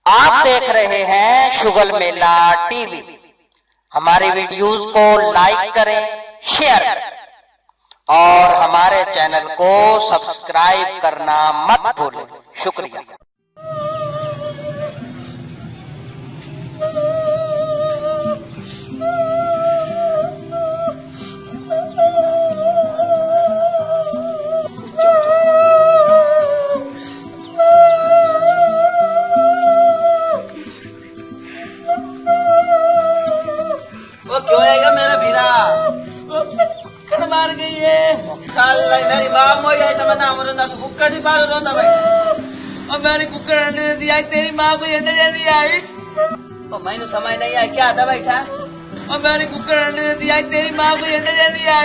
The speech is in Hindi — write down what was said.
आप देख रहे हैं शुगल मेला टीवी। हमारे वीडियोस को लाइक करें, शेयर करें और हमारे चैनल को सब्सक्राइब करना मत भूलें। शुक्रिया। वो क्यों आएगा मेरा भीरा? कुक्कड़ मार गई है। कल मेरी माँ मोई आई तो मैं नाम रोंदा तो कुक्कड़ ही मारो रोंदा भाई। और मेरी कुक्कड़ अंडे दे दिया, तेरी माँ को अंडे दे दिया। और मैंने समझ नहीं आया क्या था बैठा। और मेरी कुक्कड़ अंडे दे दिया, तेरी माँ को अंडे दे दिया।